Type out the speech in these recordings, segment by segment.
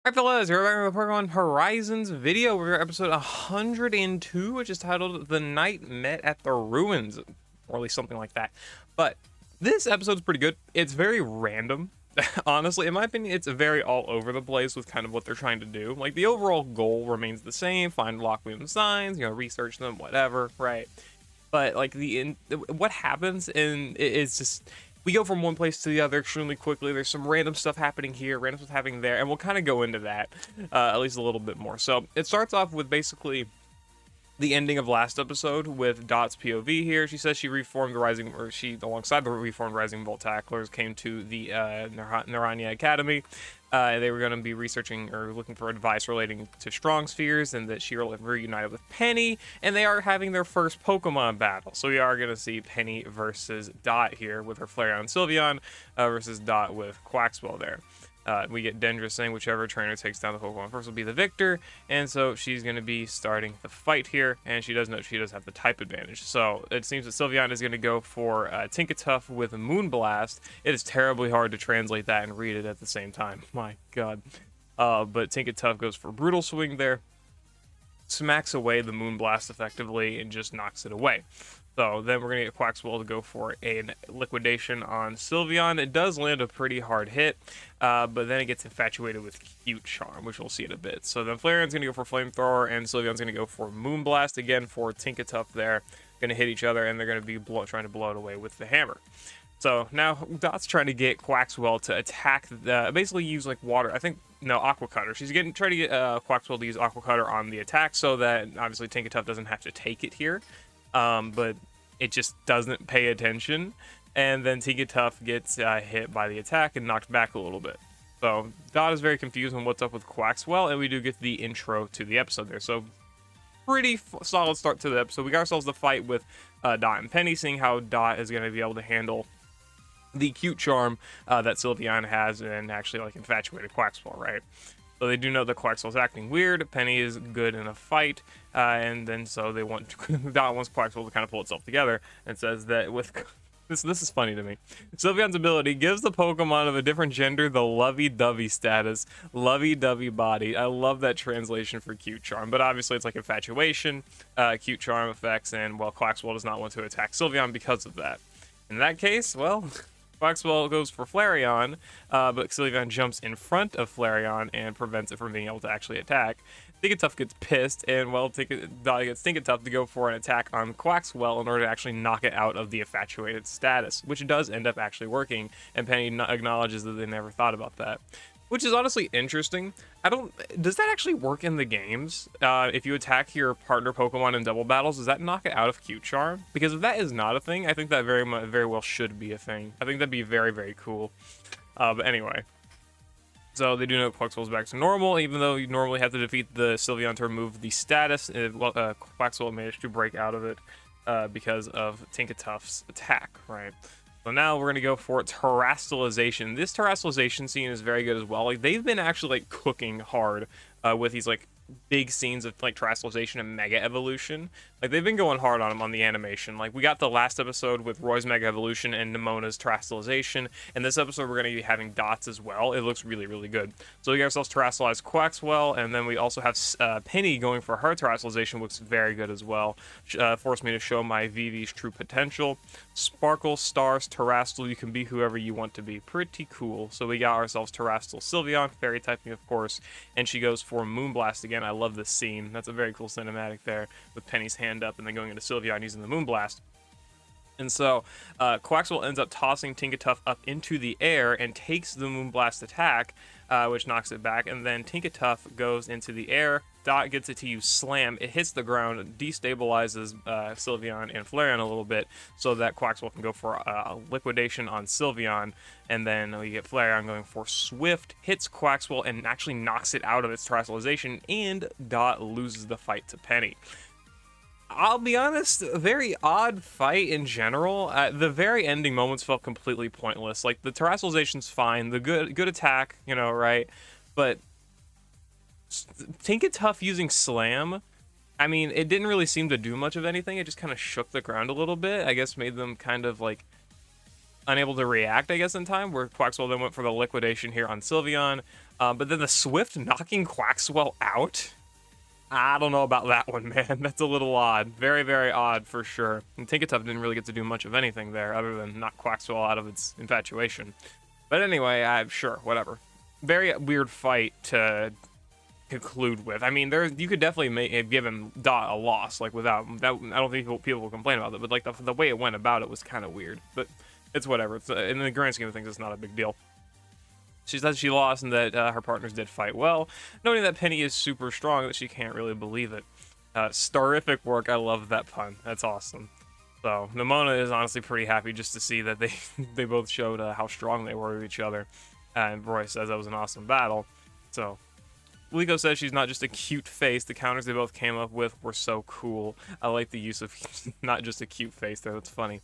Alright fellas, we're back with Pokemon Horizons video. We're at episode 102, which is titled The Night Met at the Ruins, or at least something like that. But this episode's pretty good. It's very random. Honestly, in my opinion, it's very all over the place with kind of what they're trying to do. Like, the overall goal remains the same: find Lockboom signs, research them, whatever, right? But like what happens and it's just we go from one place to the other extremely quickly. There's some random stuff happening here, random stuff happening there, and we'll kind of go into that at least a little bit more. So it starts off with basically the ending of last episode with Dot's POV here. She says she reformed the Rising, or she, alongside the reformed Rising Volt Tacklers, came to the Narania Academy. They were going to be researching or looking for advice relating to strong spheres, and that she reunited with Penny, and they are having their first Pokemon battle. So we are going to see Penny versus Dot here with her Flareon Sylveon versus Dot with Quaxwell there. We get Dendra saying whichever trainer takes down the Pokemon first will be the victor, and so she's going to be starting the fight here, and she does note she does have the type advantage. So it seems that Sylveon is going to go for Tinkatuff with Moonblast. It is terribly hard to translate that and read it at the same time. My god. But Tinkatuff goes for Brutal Swing there, smacks away the Moonblast effectively, and just knocks it away. So then we're going to get Quaxwell to go for a liquidation on Sylveon. It does land a pretty hard hit, but then it gets infatuated with Cute Charm, which we'll see in a bit. So then Flareon's going to go for Flamethrower, and Sylveon's going to go for Moonblast again for Tinkatuff there. Going to hit each other, and they're going to be trying to blow it away with the hammer. So now Dot's trying to get Quaxwell to attack, basically use like water. I think, no, Aqua Cutter. She's trying to get Quaxwell to use Aqua Cutter on the attack so that obviously Tinkatuff doesn't have to take it here. But it just doesn't pay attention, and then Tinkatuff gets hit by the attack and knocked back a little bit. So Dot is very confused on what's up with Quaxwell, and we do get the intro to the episode there. So pretty solid start to the episode. We got ourselves the fight with Dot and Penny, seeing how Dot is going to be able to handle the Cute Charm that Sylveon has and actually like infatuated Quaxwell, right? So they do know that Quaxwell's acting weird. Penny is good in a fight, and then so they want Dot wants Quaxwell to kind of pull itself together, and says that with this is funny to me. Sylveon's ability gives the Pokemon of a different gender the lovey-dovey status, lovey-dovey body. I love that translation for Cute Charm, but obviously it's like infatuation, Cute Charm effects, and well, Quaxwell does not want to attack Sylveon because of that. In that case, well, Quaxwell goes for Flareon, but Sylveon jumps in front of Flareon and prevents it from being able to actually attack. Tinkatuff gets pissed, and well, Dot gets Tinkatuff to go for an attack on Quaxwell in order to actually knock it out of the infatuated status, which does end up actually working, and Penny acknowledges that they never thought about that. Which is honestly interesting. Does that actually work in the games? If you attack your partner Pokemon in double battles, does that knock it out of Cute Charm? Because if that is not a thing, I think that very well should be a thing. I think that'd be very, very cool. But anyway. So they do know Quaxwell's back to normal, even though you normally have to defeat the Sylveon to remove the status. Quaxwell managed to break out of it because of Tinkatuff's attack, right? So now we're going to go for terastallization. This terastallization scene is very good as well. Like, they've been actually like cooking hard with these like big scenes of like terastallization and mega evolution. Like, they've been going hard on them on the animation. Like, we got the last episode with Roy's mega evolution and Nemona's terastallization, and this episode we're going to be having Dots as well. It looks really, really good. So we got ourselves terastallized Quaxwell, and then we also have Penny going for her terastallization. Looks very good as well. Forced me to show my Vivi's true potential. Sparkle, Stars, Terastal, you can be whoever you want to be. Pretty cool. So we got ourselves Terastal Sylveon, fairy typing of course, and she goes for Moonblast again. I love this scene. That's a very cool cinematic there with Penny's hand up and then going into Sylveon using the Moonblast. And so Quaxwell ends up tossing Tinkatuff up into the air and takes the Moonblast attack, which knocks it back. And then Tinkatuff goes into the air. Dot gets it to use Slam. It hits the ground, destabilizes Sylveon and Flareon a little bit so that Quaxwell can go for a liquidation on Sylveon. And then we get Flareon going for Swift, hits Quaxwell, and actually knocks it out of its terastallization. And Dot loses the fight to Penny. I'll be honest, a very odd fight in general. The very ending moments felt completely pointless. Like, the terastalization's fine, the good attack, right? But Tinkatuff using Slam, I mean, it didn't really seem to do much of anything. It just kind of shook the ground a little bit. I guess made them kind of like unable to react, I guess, in time, where Quaxwell then went for the liquidation here on Sylveon. But then the swift knocking Quaxwell out, I don't know about that one, man. That's a little odd. Very, very odd for sure. And Tinkertuff didn't really get to do much of anything there other than knock Quaxwell out of its infatuation. But anyway, I'm sure, whatever. Very weird fight to conclude with. I mean, you could definitely have given Dot a loss, like without that. I don't think people will complain about it, but like the way it went about it was kind of weird. But it's whatever. It's in the grand scheme of things, it's not a big deal. She says she lost and that her partners did fight well, noting that Penny is super strong, that she can't really believe it. Starific work. I love that pun. That's awesome. So Nimona is honestly pretty happy just to see that they both showed how strong they were with each other. And Roy says that was an awesome battle. So Liko says she's not just a cute face. The counters they both came up with were so cool. I like the use of not just a cute face there. That's funny.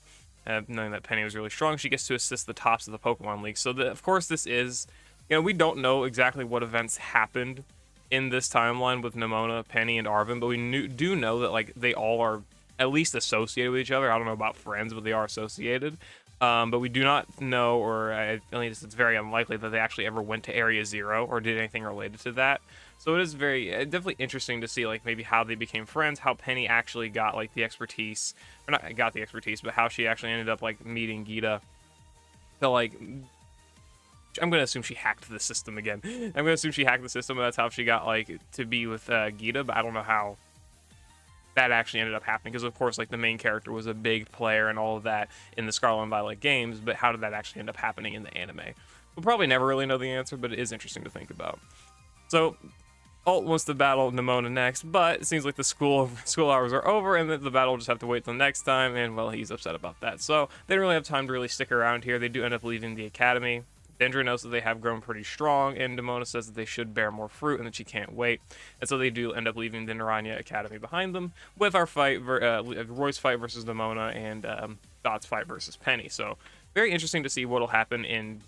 Knowing that Penny was really strong, she gets to assist the tops of the Pokemon League. So, of course, this is, we don't know exactly what events happened in this timeline with Nimona, Penny, and Arven, but we do know that, like, they all are at least associated with each other. I don't know about friends, but they are associated. But we do not know, or at least it's very unlikely that they actually ever went to Area Zero or did anything related to that. So it is very definitely interesting to see like maybe how they became friends, how Penny actually got like the expertise, or not got the expertise, but how she actually ended up like meeting Gita. So like, I'm gonna assume she hacked the system again. I'm gonna assume she hacked the system, and that's how she got like to be with Gita. But I don't know how that actually ended up happening, because of course like the main character was a big player and all of that in the Scarlet and Violet games, but how did that actually end up happening in the anime? We'll probably never really know the answer, but it is interesting to think about. So Alt wants to battle Nimona next, but it seems like the school hours are over and that the battle will just have to wait till next time, and well, he's upset about that. So they don't really have time to really stick around here. They do end up leaving the academy. Dendra knows that they have grown pretty strong, and Nimona says that they should bear more fruit and that she can't wait. And so they do end up leaving the Naranja Academy behind them with our fight, Roy's fight versus Nimona and Dot's fight versus Penny. So very interesting to see what'll happen in,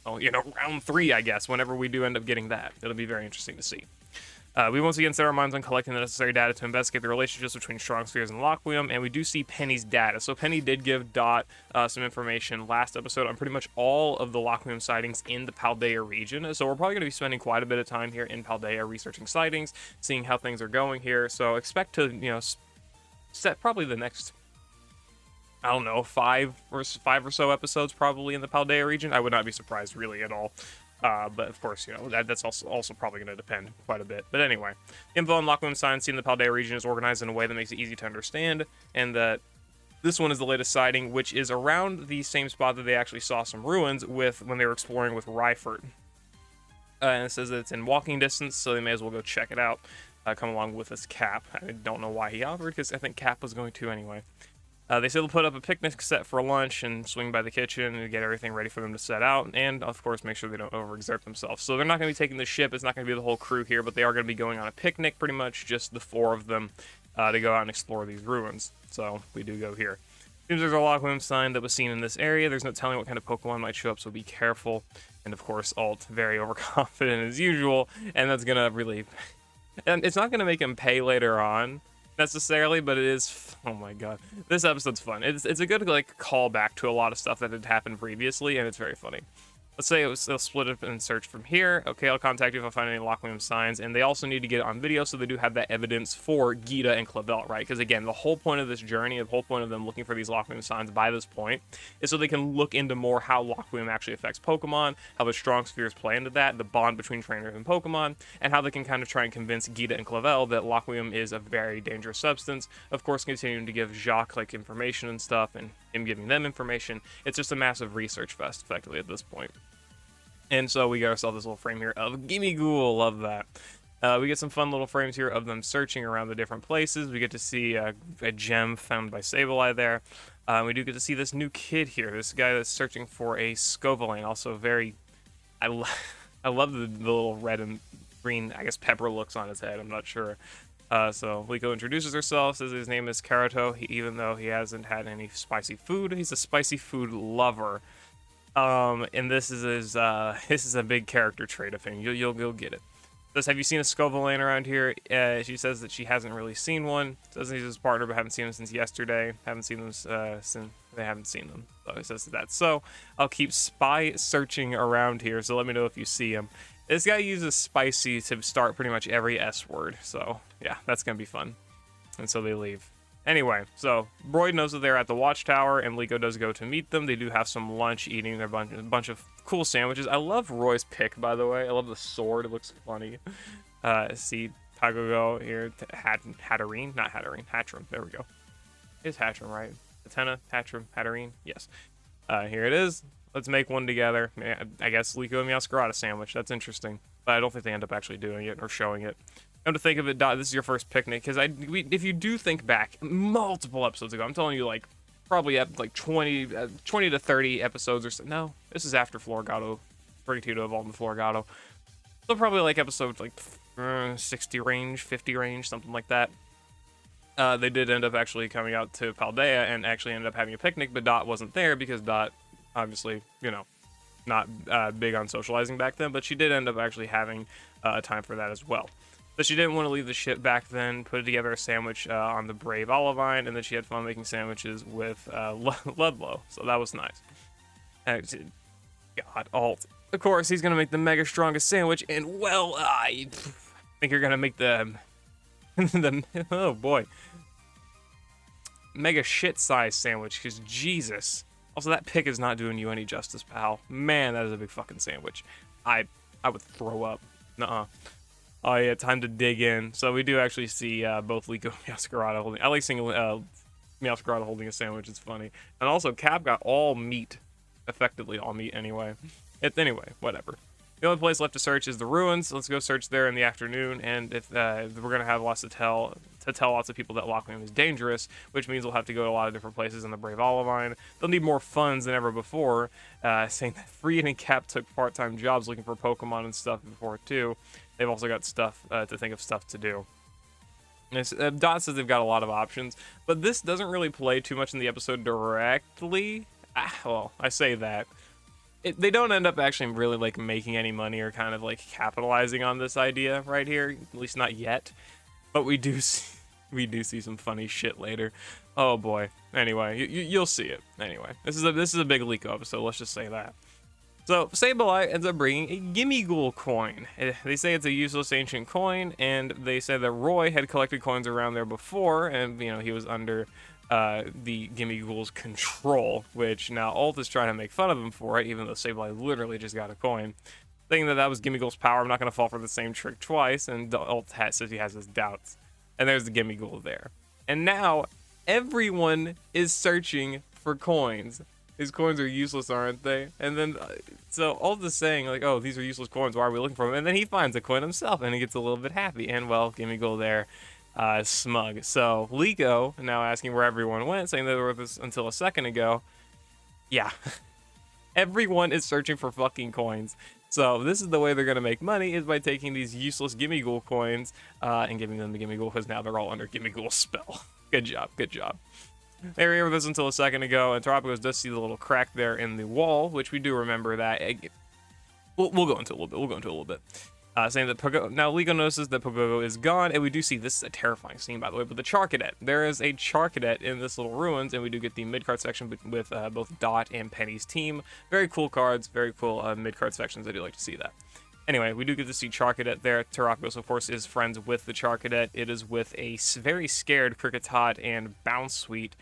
round 3, I guess, whenever we do end up getting that. It'll be very interesting to see. We once again set our minds on collecting the necessary data to investigate the relationships between Strong Spheres and Lockweum, and we do see Penny's data. So Penny did give Dot some information last episode on pretty much all of the Lockweum sightings in the Paldea region. So we're probably going to be spending quite a bit of time here in Paldea researching sightings, seeing how things are going here. So expect to, set probably the next, I don't know, 5 or so episodes probably in the Paldea region. I would not be surprised really at all. But of course, that's also probably going to depend quite a bit. But anyway, info on Lockweum signs seen in the Paldea region is organized in a way that makes it easy to understand, and that this one is the latest sighting, which is around the same spot that they actually saw some ruins with when they were exploring with Ryford. And it says that it's in walking distance, so they may as well go check it out. Come along with this Cap. I don't know why he offered, because I think Cap was going to anyway. They said they'll put up a picnic set for lunch and swing by the kitchen and get everything ready for them to set out, and of course make sure they don't overexert themselves. So they're not going to be taking the ship, it's not going to be the whole crew here, but they are going to be going on a picnic, pretty much just the 4 of them, to go out and explore these ruins. So we do go here. Seems there's a Lockweum sign that was seen in this area. There's no telling what kind of Pokemon might show up, so be careful. And of course, Alt, very overconfident as usual, and that's going to really... And it's not going to make him pay later on, necessarily, but it is, oh my god, this episode's fun. It's a good like callback to a lot of stuff that had happened previously, and it's very funny. Let's say they'll split up and search from here. Okay, I'll contact you if I find any Lockweum signs, and they also need to get it on video, so they do have that evidence for Gita and Clavel, right? Because again, the whole point of this journey, the whole point of them looking for these Lockweum signs by this point, is so they can look into more how Lockweum actually affects Pokemon, how the Strong Spheres play into that, the bond between trainers and Pokemon, and how they can kind of try and convince Gita and Clavel that Lockweum is a very dangerous substance. Of course, continuing to give Jacques like information and stuff, and him giving them information. It's just a massive research fest, effectively, at this point. And so we got ourselves this little frame here of Gimmighoul. Love that. We get some fun little frames here of them searching around the different places. We get to see a gem found by Sableye there. We do get to see this new kid here, this guy that's searching for a Scovillain. Also very, I love the little red and green, I guess, pepper looks on his head. I'm not sure. So Liko introduces herself, says his name is Karato, even though he hasn't had any spicy food. He's a spicy food lover. And this is a big character trait of him. You'll get it. Says, have you seen a Scovillain around here? She says that she hasn't really seen one. Says he's his partner, but haven't seen him since yesterday. Haven't seen them since they haven't seen them. So he says that. So I'll keep spy searching around here. So let me know if you see him. This guy uses spicy to start pretty much every S word. So, yeah, that's going to be fun. And so they leave. Anyway, so Roy knows that they're at the watchtower, and Liko does go to meet them. They do have some lunch, eating their bunch of cool sandwiches. I love Roy's pick, by the way. I love the sword. It looks funny. See Tagogo here. Hatterene? Not Hatterene. Hatchram. There we go. It's Hatchram, right? Atena, Hatchram, Hatterene. Yes. Here it is. Let's make one together. I guess Liko and Meowscarada sandwich. That's interesting. But I don't think they end up actually doing it or showing it. Come to think of it, Dot, this is your first picnic, because if you do think back multiple episodes ago, I'm telling you, like, probably like 20 to 30 episodes or so. No, this is after Floragato, Brigatito evolved in Floragato. So probably like episode like 60 range, 50 range, something like that. They did end up actually coming out to Paldea and actually ended up having a picnic, but Dot wasn't there because Dot, obviously, you know, not big on socializing back then, but she did end up actually having a time for that as well. So she didn't want to leave the ship back then, put together a sandwich on the Brave Olivine, and then she had fun making sandwiches with Ludlow, so that was nice. God, Alt. Of course, he's going to make the mega strongest sandwich, and well, I think you're going to make the oh boy, mega shit-sized sandwich, because Jesus. Also, that pick is not doing you any justice, pal. Man, that is a big fucking sandwich. I would throw up. Nuh-uh. Oh yeah, time to dig in. So we do actually see both Liko and Meowscarada holding. I like seeing Meowscarada holding a sandwich. It's funny. And also, Cap got all meat, effectively all meat anyway. Anyway, whatever. The only place left to search is the ruins. Let's go search there in the afternoon. And if we're gonna have lots to tell lots of people that Lockwood is dangerous, which means we'll have to go to a lot of different places in the Brave Olivine. They'll need more funds than ever before. Saying that Frian and Cap took part-time jobs looking for Pokemon and stuff before too. They've also got stuff to think of stuff to do. Dot says they've got a lot of options, but this doesn't really play too much in the episode directly. Well, I say that. They don't end up actually really like making any money or kind of like capitalizing on this idea right here, at least not yet. But we do see some funny shit later. Oh boy. Anyway, you'll see it. Anyway, this is a big Liko episode. Let's just say that. So, Sableye ends up bringing a Gimmighoul coin. They say it's a useless ancient coin, and they say that Roy had collected coins around there before, and, you know, he was under the Gimmighoul's control, which now Alt is trying to make fun of him for it, even though Sableye literally just got a coin. Thinking that was Gimmighoul's power, I'm not going to fall for the same trick twice, and Alt says he has his doubts. And there's the Gimmighoul there. And now, everyone is searching for coins. His coins are useless, aren't they? And then, so Alt is saying, like, oh, these are useless coins, why are we looking for them? And then he finds a coin himself, and he gets a little bit happy. And, well, Gimmighoul there, smug. So, Liko, now asking where everyone went, saying they were with us until a second ago. Yeah. Everyone is searching for fucking coins. So, this is the way they're going to make money, is by taking these useless Gimmighoul coins, and giving them to Gimmighoul, because now they're all under Gimmighoul's spell. Good job, good job. They were here with us until a second ago, and Terapagos does see the little crack there in the wall, which we do remember that. We'll go into a little bit. Saying that now Liko notices that Pogogo is gone, and we do see, this is a terrifying scene, by the way, but the Charcadet. There is a Charcadet in this little ruins, and we do get the mid-card section with both Dot and Penny's team. Very cool cards, very cool mid-card sections. I do like to see that. Anyway, we do get to see Charcadet there. Terapagos, of course, is friends with the Charcadet. It is with a very scared Kricketot and Bounsweet,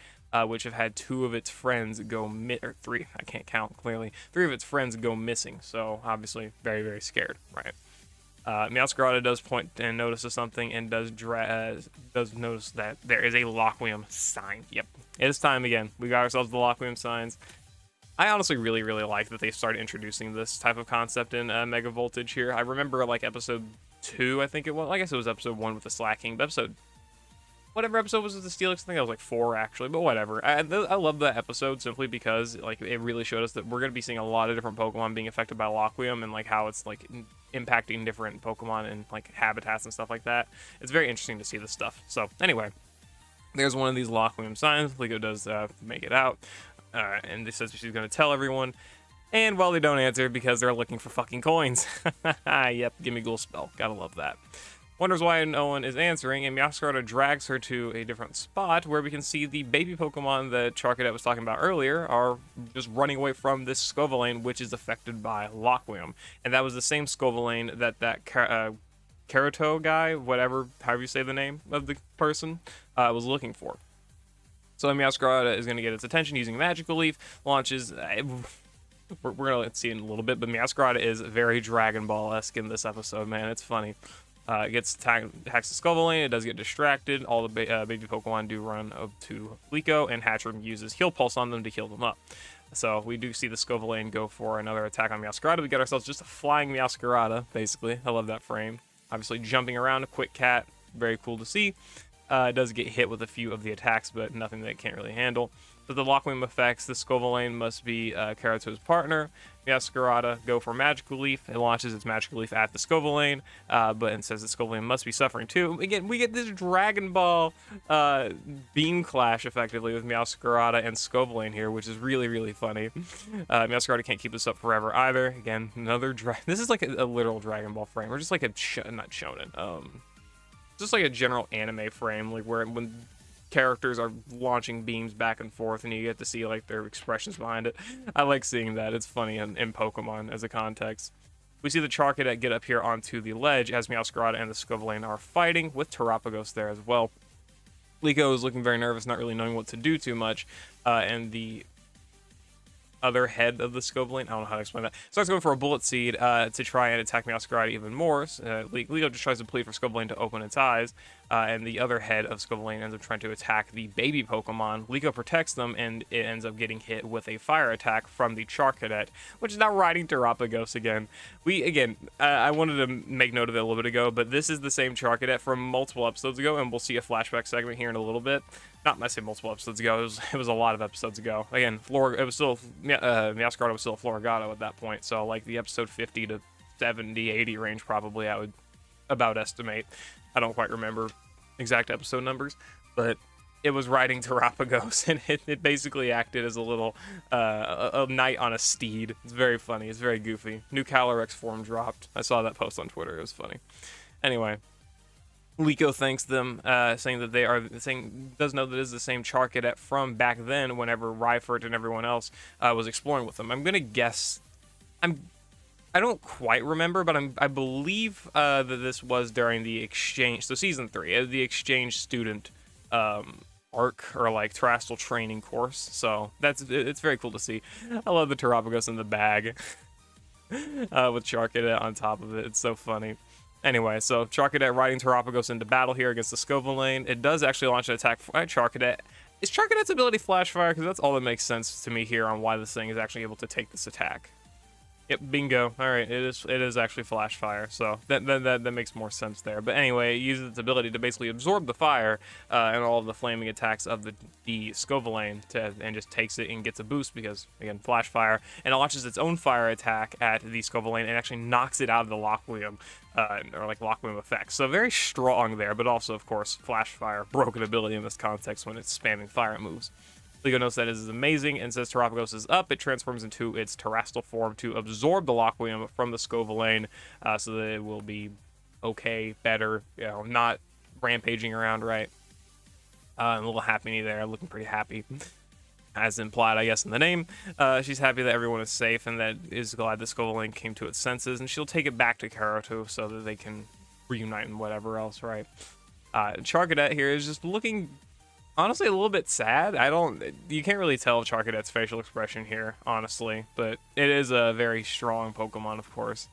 which have had two of its friends go or three, I can't count clearly. Three of its friends go missing, so obviously very, very scared, right? Meowscarada does point and notices something, and does notice that there is a Lockwium sign. Yep, it's time again. We got ourselves the Lockwium signs. I honestly really, really like that they started introducing this type of concept in Mega Voltage here. I remember, like, episode 2, I think it was. I guess it was episode 1 with the Slacking, but whatever episode was with the Steelix, I think that was like 4, actually, but whatever. I love that episode simply because, like, it really showed us that we're going to be seeing a lot of different Pokemon being affected by Lockwium, and, like, how it's, like, impacting different Pokemon and, like, habitats and stuff like that. It's very interesting to see this stuff. So, anyway, there's one of these Lockwium signs. Liko does make it out. And they says she's going to tell everyone. And, well, they don't answer because they're looking for fucking coins. Yep, Gimmighoul spell. Gotta love that. wonders why no one is answering, and Meowscarada drags her to a different spot where we can see the baby Pokemon that Charcadet was talking about earlier are just running away from this Scovillain, which is affected by Lockwium. And that was the same Scovillain that Kerato guy, whatever, however you say the name of the person, was looking for. So Meowscarada is going to get its attention using Magical Leaf, launches... we're going to see it in a little bit, but Meowscarada is very Dragon Ball-esque in this episode, man. It's funny. It gets attacks the Scovillain, it does get distracted. All the baby Pokemon do run up to Liko, and Hatchard uses Heal Pulse on them to heal them up. So we do see the Scovillain go for another attack on Meowscarada. We get ourselves just a flying Meowscarada, basically. I love that frame. Obviously jumping around, a quick cat, very cool to see. It does get hit with a few of the attacks, but nothing that it can't really handle. So the Lockwium effects, the Scovillain must be Kerato's partner. Meowscarada go for Magical Leaf. It launches its Magical Leaf at the Scovillain, but it says the Scovillain must be suffering too. Again, we get this Dragon Ball beam clash effectively with Meowscarada and Scovillain here, which is really, really funny. Meowscarada can't keep this up forever either. Again, another this is like a literal Dragon Ball frame, or just like a not shonen, just like a general anime frame, like when characters are launching beams back and forth and you get to see like their expressions behind it. I like seeing that. It's funny in Pokemon as a context. We see the Charcadet get up here onto the ledge as Meowscarada and the Scovillain are fighting, with Terapagos there as well. Liko is looking very nervous, not really knowing what to do too much, and the other head of the Scovillain, I don't know how to explain that, starts going for a Bullet Seed to try and attack Meowscarada even more. Liko just tries to plead for Scovillain to open its eyes, and the other head of Scovillain ends up trying to attack the baby Pokemon. Liko protects them, and it ends up getting hit with a fire attack from the Charcadet, which is now riding Terapagos again. I wanted to make note of it a little bit ago, but this is the same Charcadet from multiple episodes ago, and we'll see a flashback segment here in a little bit. Not I say multiple episodes ago, it was a lot of episodes ago. Again, Meowscarada was still a Floragato at that point, so like the episode 50 to 70, 80 range probably I would about estimate. I don't quite remember exact episode numbers, but it was riding Terapagos, and it basically acted as a little a knight on a steed. It's very funny. It's very goofy. New Calyrex form dropped. I saw that post on Twitter. It was funny. Anyway, Liko thanks them, saying that does know that it is the same Charcadet from back then, whenever Ryford and everyone else was exploring with them. I'm gonna guess. I don't quite remember, but I believe that this was during the exchange. So season 3, the exchange student arc, or like Terrestrial training course. So it's very cool to see. I love the Terapagos in the bag with Charcadet on top of it. It's so funny. Anyway, so Charcadet riding Terapagos into battle here against the Scovillain. It does actually launch an attack for Charcadet. Is Charcadet's ability Flash Fire? Because that's all that makes sense to me here on why this thing is actually able to take this attack. Yep, bingo. All right, it is actually Flash Fire, so that makes more sense there. But anyway, it uses its ability to basically absorb the fire and all of the flaming attacks of the Scovillain and just takes it and gets a boost because, again, Flash Fire, and it launches its own fire attack at the Scovillain and actually knocks it out of the Lockwium, or like Lockwium effects. So very strong there, but also, of course, Flash Fire, broken ability in this context when it's spamming fire moves. Liko notes that it is amazing and says Terapagos is up. It transforms into its terrestrial form to absorb the Lockwium from the Scovillain, so that it will be okay, better, not rampaging around, right? A little happy there, looking pretty happy, as implied, I guess, in the name. She's happy that everyone is safe and that is glad the Scovillain came to its senses, and she'll take it back to Kerato so that they can reunite and whatever else, right? Charcadet here is just looking honestly a little bit sad. You can't really tell Charcadet's facial expression here, honestly, but it is a very strong Pokemon, of course.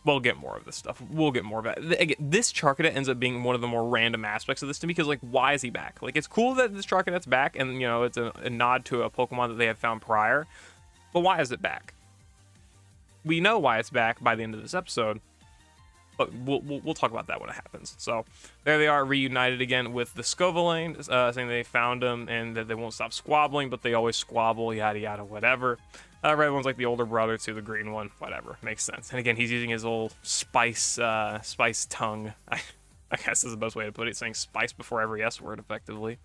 We'll get more of this stuff. We'll get more of it. Again, this Charcadet ends up being one of the more random aspects of this to me, because, like, why is he back? Like, it's cool that this Charcadet's back, and, it's a nod to a Pokemon that they had found prior, but why is it back? We know why it's back by the end of this episode, but we'll talk about that when it happens. So there they are, reunited again with the Scovillain, saying they found him and that they won't stop squabbling, but they always squabble, yada yada, whatever. Red one's like the older brother to the green one, whatever, makes sense. And again, he's using his old spice tongue. I guess is the best way to put it, saying spice before every S word, effectively.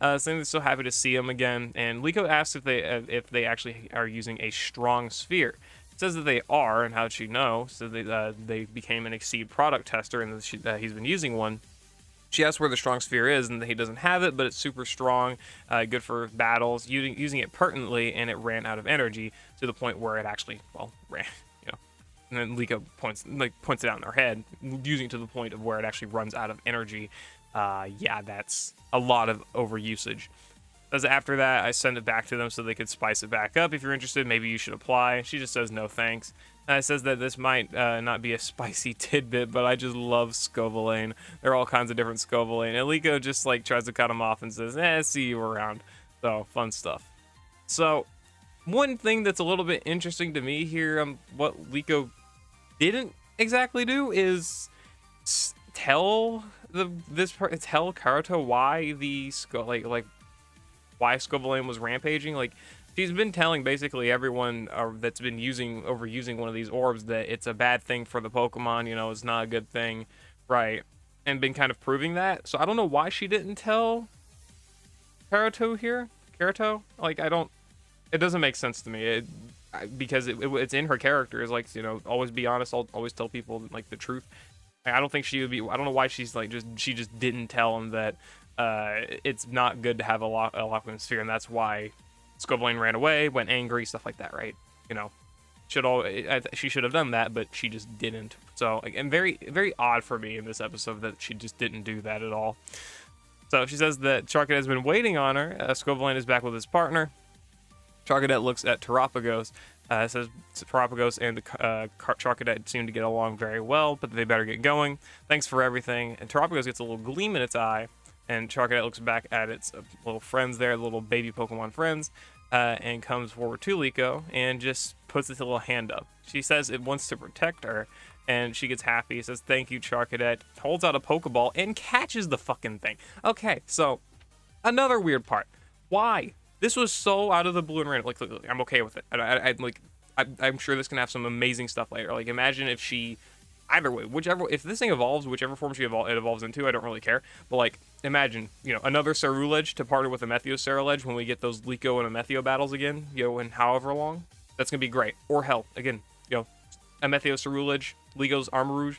Saying they're so happy to see him again, and Liko asks if they actually are using a strong sphere. Says that they are, and how'd she know? So they became an Exceed product tester, and he's been using one. She asks where the strong sphere is, and he doesn't have it, but it's super strong, good for battles, using it pertinently, and it ran out of energy to the point where it actually, well, ran, you know. And then Liko points it out in her head, using it to the point of where it actually runs out of energy. Yeah, that's a lot of overusage. As after that, I send it back to them so they could spice it back up. If you're interested, maybe you should apply. She just says no thanks. It says that this might not be a spicy tidbit, but I just love Scovillain. There are all kinds of different Scovillain. And Liko just like tries to cut him off and says, see you around. So, fun stuff. So, one thing that's a little bit interesting to me here, what Liko didn't exactly do is tell Karuto why the why Scovillain was rampaging. Like, she's been telling basically everyone that's been overusing one of these orbs that it's a bad thing for the Pokemon, you know, it's not a good thing, right? And been kind of proving that. So I don't know why she didn't tell Karuto here. Like, it doesn't make sense to me. Because it's in her character, is like, you know, always be honest, I'll always tell people like the truth. I don't think she would be. I don't know why she's like she just didn't tell him that it's not good to have a Lockman sphere, and that's why Scovillain ran away, went angry, stuff like that, right? You know, she should have done that, but she just didn't. So, and very, very odd for me in this episode that she just didn't do that at all. So she says that Charcadet has been waiting on her. Scovillain is back with his partner. Charcadet looks at Terapagos. Says Terapagos and Charcadet seem to get along very well, but they better get going. Thanks for everything. And Terapagos gets a little gleam in its eye, and Charcadet looks back at its little friends there, little baby Pokemon friends, and comes forward to Liko and just puts its little hand up. She says it wants to protect her, and she gets happy. Says, thank you, Charcadet. Holds out a Pokeball and catches the fucking thing. Okay, so another weird part. Why? This was so out of the blue and random. Like, look, I'm okay with it. I'm sure this can have some amazing stuff later. Like, imagine if she, either way, if this thing evolves, whichever form it evolves into, I don't really care. But like, imagine, you know, another Ceruledge to partner with a Methio Ceruledge when we get those Liko and a Methio battles again, you know, in however long. That's gonna be great. Or hell, again, you know, a Methio Ceruledge, Liko's Armarouge,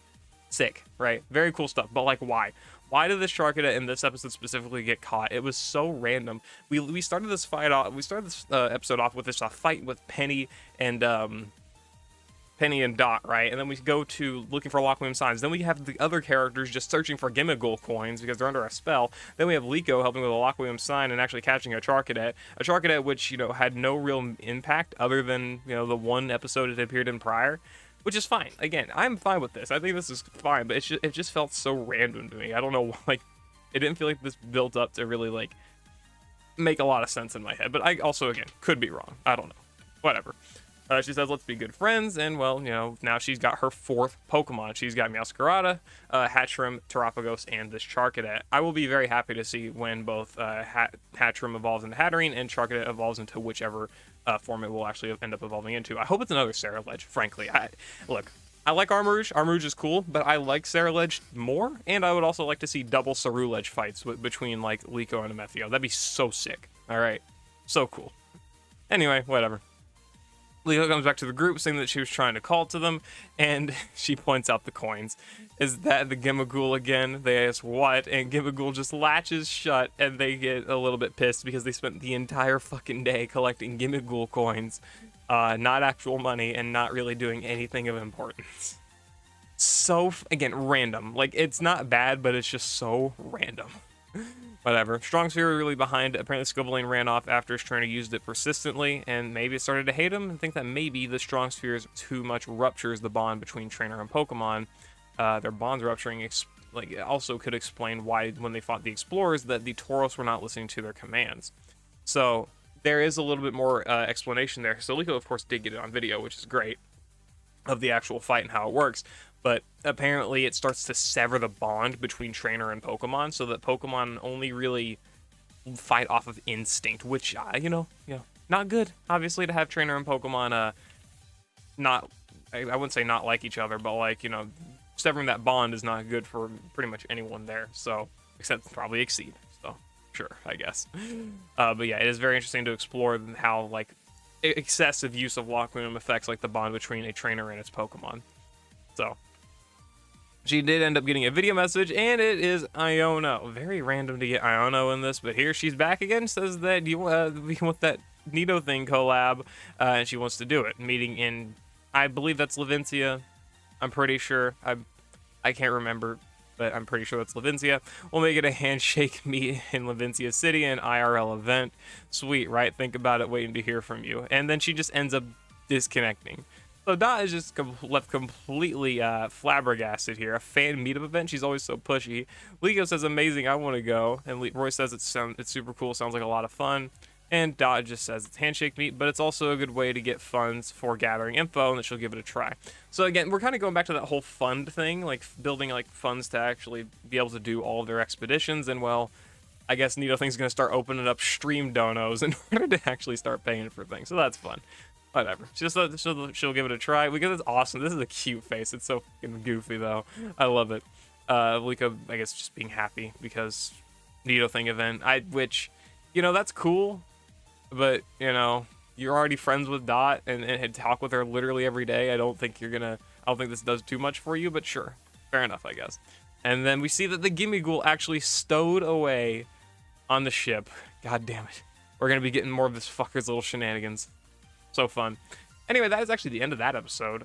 sick, right? Very cool stuff. But like, why? Why did this Charcadet in this episode specifically get caught? It was so random. We started this fight off. We started this episode off with this fight with Penny and Dot, right? And then we go to looking for Lockman signs. Then we have the other characters just searching for Gimmighoul coins because they're under a spell. Then we have Liko helping with a Lockman sign and actually catching a Charcadet which, you know, had no real impact other than, you know, the one episode it appeared in prior. Which is fine. Again, I'm fine with this. I think this is fine, but it just felt so random to me. I don't know, like, it didn't feel like this built up to really, like, make a lot of sense in my head. But I also, again, could be wrong. I don't know. Whatever. She says, let's be good friends, and, well, you know, now she's got her fourth Pokemon. She's got Meowscarada, Hatchrim, Terapagos, and this Charcadet. I will be very happy to see when both Hatchrim evolves into Hatterene and Charcadet evolves into whichever form it will actually end up evolving into. I hope it's another Ceruledge, frankly. Look, I like Armarouge. Armarouge is cool, but I like Ceruledge more, and I would also like to see double Ceruledge fights between, like, Liko and a Methio. That'd be so sick. All right? So cool. Anyway, whatever. Liko comes back to the group saying that she was trying to call to them, and she points out the coins. Is that the Gimmighoul again? They ask what, and Gimmighoul just latches shut, and they get a little bit pissed because they spent the entire fucking day collecting Gimmighoul coins, not actual money, and not really doing anything of importance. So, again, random. Like, it's not bad, but it's just so random. Whatever. Strong Sphere really behind. Apparently Scovillain ran off after his trainer used it persistently, and maybe it started to hate him, and think that maybe the Strong Sphere too much ruptures the bond between trainer and Pokemon. Their bonds rupturing also could explain why when they fought the Explorers that the Tauros were not listening to their commands. So there is a little bit more explanation there. So Liko, of course, did get it on video, which is great, of the actual fight and how it works. But apparently it starts to sever the bond between trainer and Pokemon, so that Pokemon only really fight off of instinct, which, you know, not good, obviously, to have trainer and Pokemon not, I wouldn't say not like each other, but, like, you know, severing that bond is not good for pretty much anyone there, so, except probably Exceed, so, sure, I guess. But yeah, it is very interesting to explore how, like, excessive use of locker room effects, like the bond between a trainer and its Pokemon. So she did end up getting a video message, and it is Iono. Very random to get Iono in this, but here she's back again. Says that you want that Nidothing collab, and she wants to do it. Meeting in, I believe that's Levincia. I'm pretty sure. I can't remember, but I'm pretty sure that's Levincia. We'll make it a handshake meet in Levincia City, an IRL event. Sweet, right? Think about it, waiting to hear from you. And then she just ends up disconnecting. So Dot is just left completely flabbergasted here. A fan meetup event. She's always so pushy. Liko says, amazing, I want to go. And Roy says it's super cool, sounds like a lot of fun. And Dot just says it's handshake meet, but it's also a good way to get funds for gathering info, and that she'll give it a try. So again, we're kind of going back to that whole fund thing, like building like funds to actually be able to do all of their expeditions. And well, I guess Nidothing's going to start opening up stream donos in order to actually start paying for things. So that's fun. Whatever. She'll give it a try because it's awesome. This is a cute face. It's so fucking goofy though. I love it. Liko, I guess, just being happy because Nidothing event. Which, you know, that's cool. But, you know, you're already friends with Dot and talk with her literally every day. I don't think this does too much for you, but sure. Fair enough, I guess. And then we see that the Gimmighoul actually stowed away on the ship. God damn it. We're going to be getting more of this fucker's little shenanigans. So fun. Anyway, that is actually the end of that episode,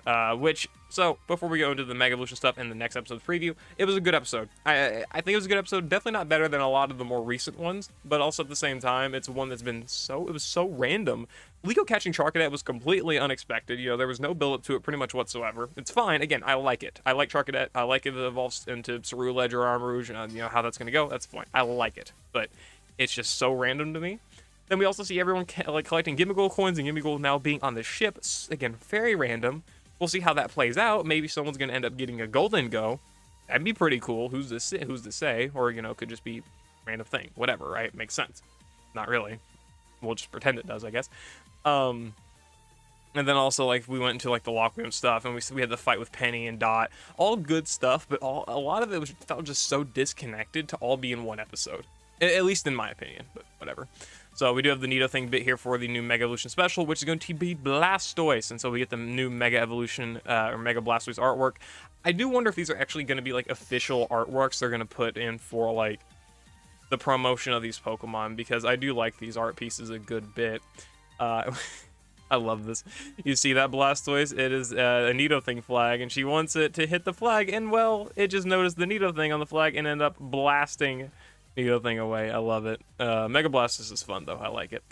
so before we go into the Mega Evolution stuff and the next episode's preview, it was a good episode. I think it was a good episode, definitely not better than a lot of the more recent ones, but also at the same time, it's one that's been it was so random. Liko catching Charcadet was completely unexpected, you know, there was no build-up to it pretty much whatsoever. It's fine, again, I like it. I like Charcadet, I like it evolves into Ceruledge or Armarouge, and you know, how that's gonna go, that's fine. I like it, but it's just so random to me. Then we also see everyone like collecting Gimmighoul coins and Gimmighoul now being on the ship. Again, very random. We'll see how that plays out. Maybe someone's going to end up getting a Golden Go. That'd be pretty cool. Who's to say? Or, you know, could just be a random thing. Whatever, right? Makes sense. Not really. We'll just pretend it does, I guess. And then also, like, we went into, like, the locker room stuff, and we had the fight with Penny and Dot. All good stuff, but a lot of it felt just so disconnected to all be in one episode. At least in my opinion, but whatever. So we do have the Nidothing bit here for the new Mega Evolution special, which is going to be Blastoise. And so we get the new Mega Evolution or Mega Blastoise artwork. I do wonder if these are actually going to be like official artworks they're going to put in for like the promotion of these Pokemon, because I do like these art pieces a good bit. I love this. You see that Blastoise? It is a Nidothing flag, and she wants it to hit the flag, and well, it just noticed the Nidothing on the flag and ended up blasting Nidothing away. I love it. Mega Blastoise is fun though. I like it.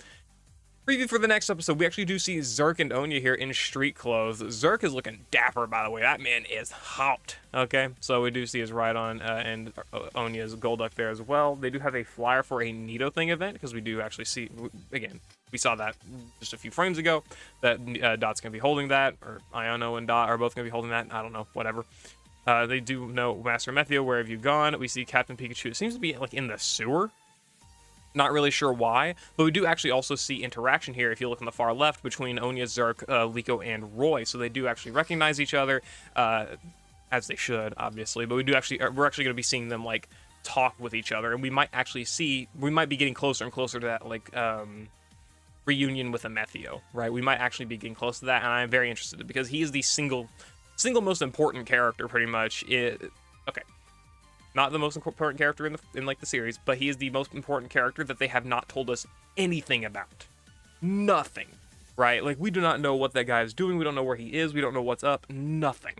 Preview for the next episode, we actually do see Zerk and Onya here in street clothes. Zerk is looking dapper, by the way. That man is hot. Okay, so we do see his Rhydon and Onya's Golduck there as well. They do have a flyer for a Nidothing event, because we do actually see, again, we saw that just a few frames ago, that Dot's going to be holding that, or Iono and Dot are both going to be holding that. I don't know, whatever. They do know Master Methio, where have you gone? We see Captain Pikachu. It seems to be like in the sewer. Not really sure why, but we do actually also see interaction here, if you look on the far left, between Onya, Zerk, Liko, and Roy. So they do actually recognize each other, as they should, obviously. But we're actually going to be seeing them like talk with each other, and we might be getting closer and closer to that like reunion with a Methio, right? We might actually be getting close to that, and I'm very interested because he is the single most important character, pretty much. Okay, not the most important character in like the series, but he is the most important character that they have not told us anything about. Nothing, right? Like, we do not know what that guy is doing. We don't know where he is. We don't know what's up. Nothing.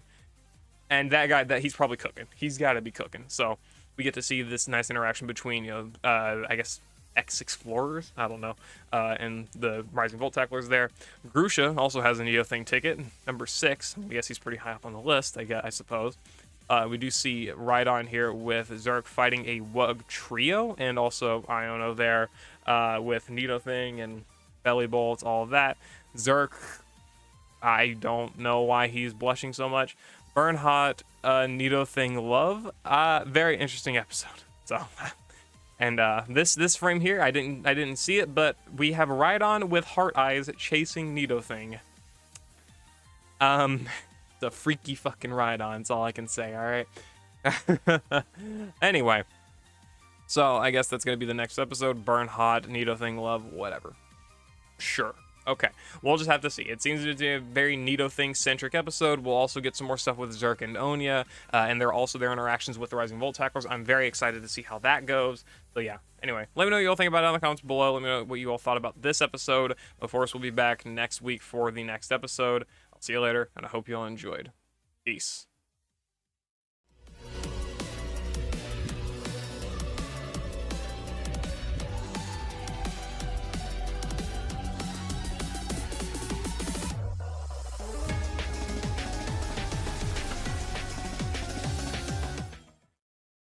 And that guy, he's probably cooking. He's got to be cooking. So we get to see this nice interaction between, you know, I guess ex-explorers, I don't know, and the Rising Volt Tacklers there. Grusha also has a Nidothing ticket, number 6. I guess he's pretty high up on the list, I suppose. We do see Rhydon here with Zerk fighting a Wug trio, and also Iono there with Nidothing and Belly Bolts, all of that. Zerk, I don't know why he's blushing so much. Bernhot, Nidothing love. Very interesting episode. So... And this frame here, I didn't see it, but we have Rhydon with heart eyes chasing Nidothing. The freaky fucking Rhydon, that's all I can say, alright? Anyway, so I guess that's gonna be the next episode. Burn Hot, Nidothing love, whatever. Sure. Okay, we'll just have to see. It seems to be a very Nito thing-centric episode. We'll also get some more stuff with Zerk and Onya, and they're also their interactions with the Rising Volt Tacklers. I'm very excited to see how that goes. So yeah, anyway, let me know what you all think about it in the comments below. Let me know what you all thought about this episode. Of course, we'll be back next week for the next episode. I'll see you later, and I hope you all enjoyed. Peace.